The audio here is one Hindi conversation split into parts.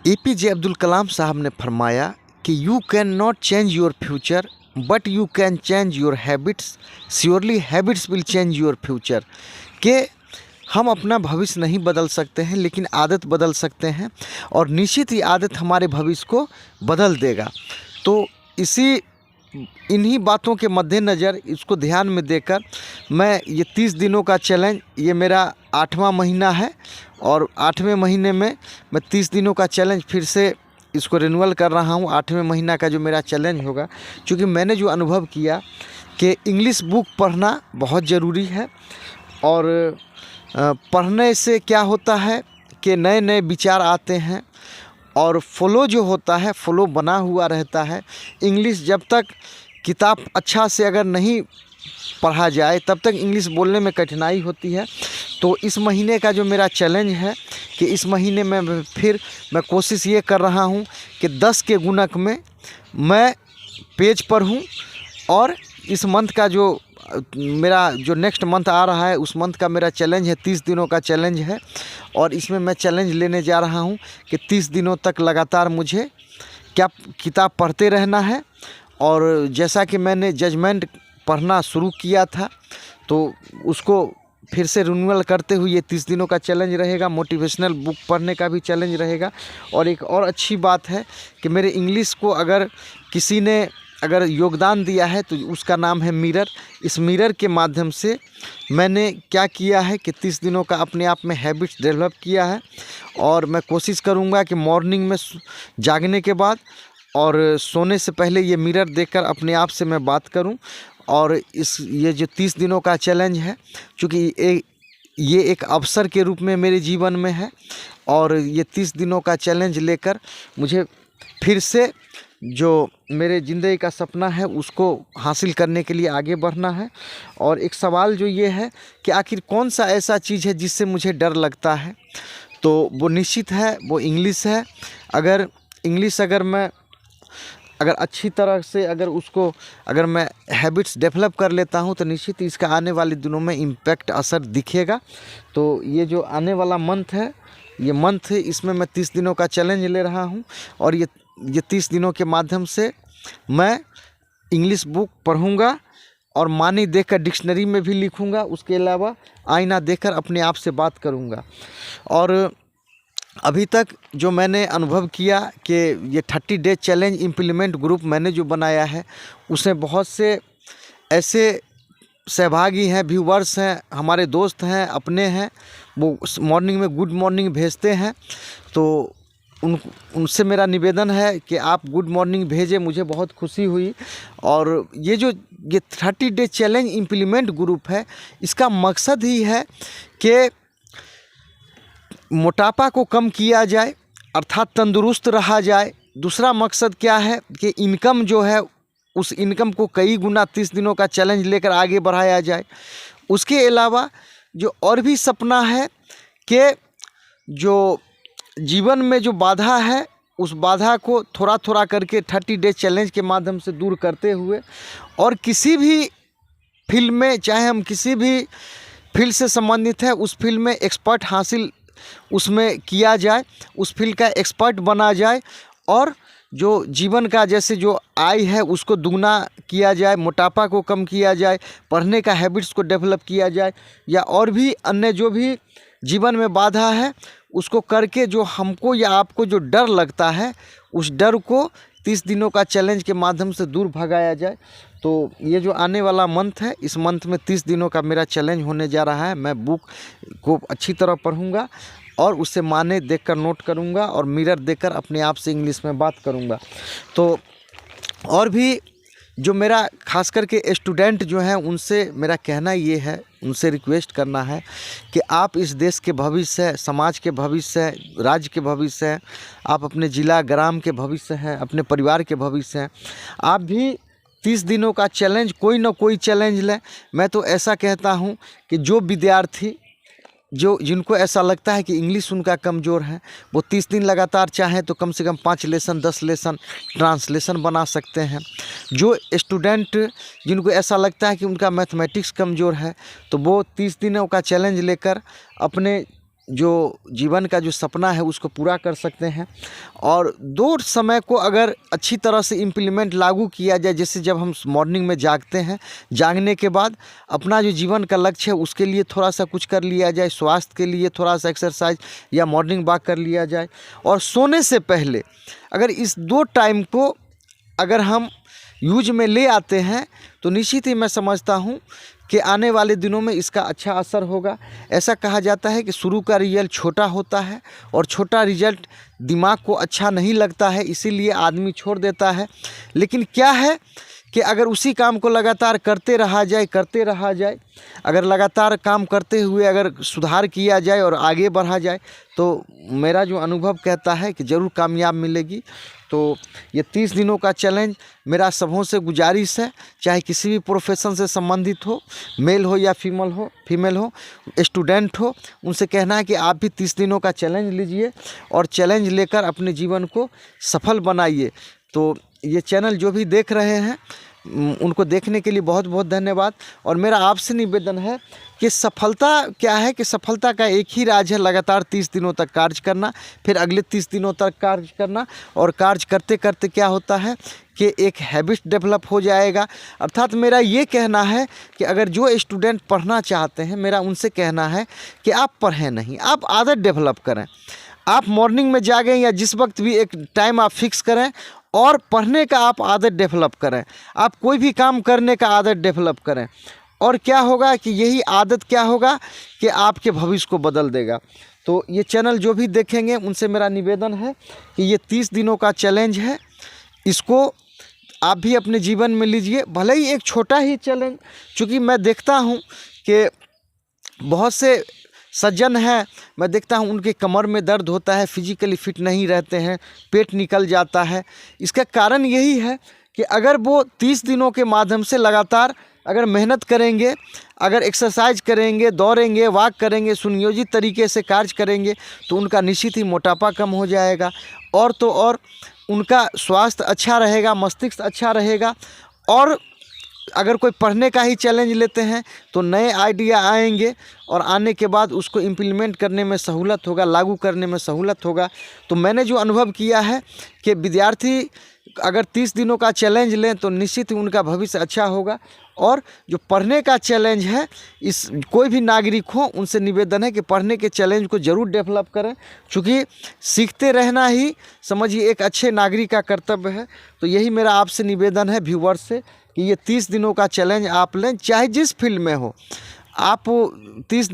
एपीजे अब्दुल कलाम साहब ने फरमाया कि you can not change your future but you can change your habits, surely habits will change your future. कि हम अपना भविष्य नहीं बदल सकते हैं लेकिन आदत बदल सकते हैं और निश्चित ही आदत हमारे भविष्य को बदल देगा। तो इन्हीं बातों के मद्देनज़र इसको ध्यान में देकर मैं ये 30 दिनों का चैलेंज, ये मेरा 8वां महीना है और 8वें महीने में मैं 30 दिनों का चैलेंज फिर से इसको रिन्यूअल कर रहा हूँ। 8वें महीना का जो मेरा चैलेंज होगा, क्योंकि मैंने जो अनुभव किया कि इंग्लिश बुक पढ़ना बहुत ज़रूरी है और पढ़ने से क्या होता है कि नए नए विचार आते हैं और फ्लो जो होता है फ्लो बना हुआ रहता है। इंग्लिश जब तक किताब अच्छा से अगर नहीं पढ़ा जाए तब तक इंग्लिश बोलने में कठिनाई होती है। तो इस महीने का जो मेरा चैलेंज है कि इस महीने में मैं कोशिश ये कर रहा हूँ कि 10 के गुणक में मैं पेज पढ़ूँ और इस मंथ का जो मेरा जो नेक्स्ट मंथ आ रहा है उस मंथ का मेरा चैलेंज है, 30 दिनों का चैलेंज है और इसमें मैं चैलेंज लेने जा रहा हूँ कि 30 दिनों तक लगातार मुझे क्या किताब पढ़ते रहना है। और जैसा कि मैंने जजमेंट पढ़ना शुरू किया था तो उसको फिर से रिन्यूअल करते हुए ये 30 दिनों का चैलेंज रहेगा। मोटिवेशनल बुक पढ़ने का भी चैलेंज रहेगा। और एक और अच्छी बात है कि मेरे इंग्लिश को अगर किसी ने योगदान दिया है तो उसका नाम है मिरर। इस मिरर के माध्यम से मैंने क्या किया है कि 30 दिनों का अपने आप में हैबिट्स डेवलप किया है और मैं कोशिश करूँगा कि मॉर्निंग में जागने के बाद और सोने से पहले ये मिरर देखकर अपने आप से मैं बात करूं। और ये जो 30 दिनों का चैलेंज है, चूँकि ये एक अवसर के रूप में मेरे जीवन में है और ये 30 दिनों का चैलेंज लेकर मुझे फिर से जो मेरे ज़िंदगी का सपना है उसको हासिल करने के लिए आगे बढ़ना है। और एक सवाल जो ये है कि आखिर कौन सा ऐसा चीज़ है जिससे मुझे डर लगता है, तो वो निश्चित है वो इंग्लिश है। अगर अच्छी तरह से अगर मैं हैबिट्स डेवलप कर लेता हूं तो निश्चित इसका आने वाले दिनों में इम्पैक्ट असर दिखेगा। तो ये जो आने वाला मंथ है इसमें मैं 30 दिनों का चैलेंज ले रहा हूं और ये 30 दिनों के माध्यम से मैं इंग्लिश बुक पढ़ूंगा और मानी देखकर डिक्शनरी में भी लिखूंगा। उसके अलावा आईना देखकर अपने आप से बात करूंगा। और अभी तक जो मैंने अनुभव किया कि ये 30 डे चैलेंज इम्प्लीमेंट ग्रुप मैंने जो बनाया है उसमें बहुत से ऐसे सहभागी हैं, व्यूवर्स हैं, हमारे दोस्त हैं, अपने हैं, वो मॉर्निंग में गुड मॉर्निंग भेजते हैं। तो उनसे मेरा निवेदन है कि आप गुड मॉर्निंग भेजें, मुझे बहुत खुशी हुई। और ये 30 डे चैलेंज इम्प्लीमेंट ग्रुप है, इसका मकसद ही है कि मोटापा को कम किया जाए अर्थात तंदुरुस्त रहा जाए। दूसरा मकसद क्या है कि इनकम जो है उस इनकम को कई गुना 30 दिनों का चैलेंज लेकर आगे बढ़ाया जाए। उसके अलावा जो और भी सपना है कि जो जीवन में जो बाधा है उस बाधा को थोड़ा थोड़ा करके 30 डे चैलेंज के माध्यम से दूर करते हुए और किसी भी फील्ड में, चाहे हम किसी भी फील्ड से संबंधित है, उस फील्ड में एक्सपर्ट हासिल उसमें किया जाए, उस फील्ड का एक्सपर्ट बना जाए और जो जीवन का जैसे जो आय है उसको दुगना किया जाए, मोटापा को कम किया जाए, पढ़ने का हैबिट्स को डेवलप किया जाए या और भी अन्य जो भी जीवन में बाधा है उसको करके जो हमको या आपको जो डर लगता है उस डर को 30 दिनों का चैलेंज के माध्यम से दूर भगाया जाए। तो ये जो आने वाला मंथ है, इस मंथ में 30 दिनों का मेरा चैलेंज होने जा रहा है। मैं बुक को अच्छी तरह पढ़ूंगा और उससे माने देखकर नोट करूंगा और मिरर देखकर अपने आप से इंग्लिश में बात करूंगा। तो और भी जो मेरा खास करके स्टूडेंट जो हैं उनसे मेरा कहना ये है, उनसे रिक्वेस्ट करना है कि आप इस देश के भविष्य है, समाज के भविष्य है, राज्य के भविष्य है, आप अपने ज़िला ग्राम के भविष्य हैं, अपने परिवार के भविष्य हैं। आप भी 30 दिनों का चैलेंज कोई ना कोई चैलेंज लें। मैं तो ऐसा कहता हूँ कि जो विद्यार्थी जिनको ऐसा लगता है कि इंग्लिश उनका कमज़ोर है वो 30 दिन लगातार चाहें तो कम से कम 5 लेसन 10 लेसन ट्रांसलेशन बना सकते हैं। जो स्टूडेंट जिनको ऐसा लगता है कि उनका मैथमेटिक्स कमज़ोर है तो वो 30 दिनों का चैलेंज लेकर अपने जो जीवन का जो सपना है उसको पूरा कर सकते हैं। और दो समय को अगर अच्छी तरह से इम्प्लीमेंट लागू किया जाए, जैसे जब हम मॉर्निंग में जागते हैं, जागने के बाद अपना जो जीवन का लक्ष्य है उसके लिए थोड़ा सा कुछ कर लिया जाए, स्वास्थ्य के लिए थोड़ा सा एक्सरसाइज या मॉर्निंग वॉक कर लिया जाए, और सोने से पहले अगर इस 2 टाइम को अगर हम यूज में ले आते हैं तो निश्चित ही मैं समझता हूँ कि आने वाले दिनों में इसका अच्छा असर होगा। ऐसा कहा जाता है कि शुरू का रिजल्ट छोटा होता है और छोटा रिजल्ट दिमाग को अच्छा नहीं लगता है, इसीलिए आदमी छोड़ देता है। लेकिन क्या है कि अगर उसी काम को लगातार करते रहा जाए, अगर लगातार काम करते हुए अगर सुधार किया जाए और आगे बढ़ा जाए तो मेरा जो अनुभव कहता है कि ज़रूर कामयाब मिलेगी। तो ये 30 दिनों का चैलेंज मेरा सबों से गुजारिश है, चाहे किसी भी प्रोफेशन से संबंधित हो, मेल हो या फीमेल हो, स्टूडेंट हो, उनसे कहना है कि आप भी 30 दिनों का चैलेंज लीजिए और चैलेंज लेकर अपने जीवन को सफल बनाइए। तो ये चैनल जो भी देख रहे हैं उनको देखने के लिए बहुत बहुत धन्यवाद। और मेरा आपसे निवेदन है कि सफलता क्या है, कि सफलता का एक ही राज है, लगातार 30 दिनों तक कार्य करना, फिर अगले 30 दिनों तक कार्य करना, और कार्य करते करते क्या होता है कि एक हैबिट डेवलप हो जाएगा। अर्थात मेरा ये कहना है कि अगर जो स्टूडेंट पढ़ना चाहते हैं, मेरा उनसे कहना है कि आप पढ़ें नहीं, आप आदत डेवलप करें। आप मॉर्निंग में जागें या जिस वक्त भी एक टाइम आप फिक्स करें और पढ़ने का आप आदत डेवलप करें, आप कोई भी काम करने का आदत डेवलप करें। और क्या होगा कि यही आदत क्या होगा कि आपके भविष्य को बदल देगा। तो ये चैनल जो भी देखेंगे उनसे मेरा निवेदन है कि ये 30 दिनों का चैलेंज है, इसको आप भी अपने जीवन में लीजिए, भले ही एक छोटा ही चैलेंज। चूँकि मैं देखता हूँ कि बहुत से सज्जन हैं, मैं देखता हूँ उनके कमर में दर्द होता है, फिजिकली फिट नहीं रहते हैं, पेट निकल जाता है। इसका कारण यही है कि अगर वो 30 दिनों के माध्यम से लगातार अगर मेहनत करेंगे, अगर एक्सरसाइज करेंगे, दौड़ेंगे, वॉक करेंगे, सुनियोजित तरीके से कार्य करेंगे, तो उनका निश्चित ही मोटापा कम हो जाएगा, और तो और उनका स्वास्थ्य अच्छा रहेगा, मस्तिष्क अच्छा रहेगा। और अगर कोई पढ़ने का ही चैलेंज लेते हैं तो नए आइडिया आएंगे, और आने के बाद उसको इम्प्लीमेंट करने में सहूलत होगा, लागू करने में सहूलत होगा। तो मैंने जो अनुभव किया है कि विद्यार्थी अगर 30 दिनों का चैलेंज लें तो निश्चित ही उनका भविष्य अच्छा होगा। और जो पढ़ने का चैलेंज है, इस कोई भी नागरिक हो उनसे निवेदन है कि पढ़ने के चैलेंज को ज़रूर डेवलप करें, क्योंकि सीखते रहना ही समझिए एक अच्छे नागरिक का कर्तव्य है। तो यही मेरा आपसे निवेदन है व्यूवर्स से कि ये 30 दिनों का चैलेंज आप लें, चाहे जिस फील्ड में हो। आप 30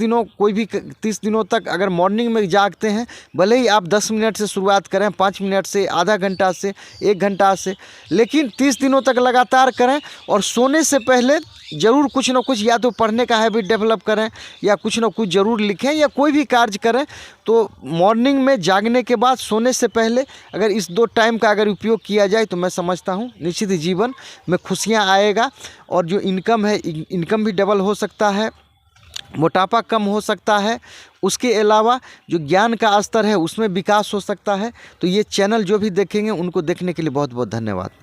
दिनों तक अगर मॉर्निंग में जागते हैं, भले ही आप 10 मिनट से शुरुआत करें, 5 मिनट से, आधा घंटा से, 1 घंटा से, लेकिन 30 दिनों तक लगातार करें। और सोने से पहले ज़रूर कुछ ना कुछ, या तो पढ़ने का हैबिट डेवलप करें या कुछ ना कुछ ज़रूर लिखें या कोई भी कार्य करें। तो मॉर्निंग में जागने के बाद सोने से पहले अगर इस 2 टाइम का अगर उपयोग किया जाए तो मैं समझता हूँ निश्चित ही जीवन में खुशियाँ आएगा, और जो इनकम है, इनकम भी डबल हो सकता है, मोटापा कम हो सकता है, उसके अलावा जो ज्ञान का स्तर है उसमें विकास हो सकता है। तो ये चैनल जो भी देखेंगे उनको देखने के लिए बहुत बहुत धन्यवाद।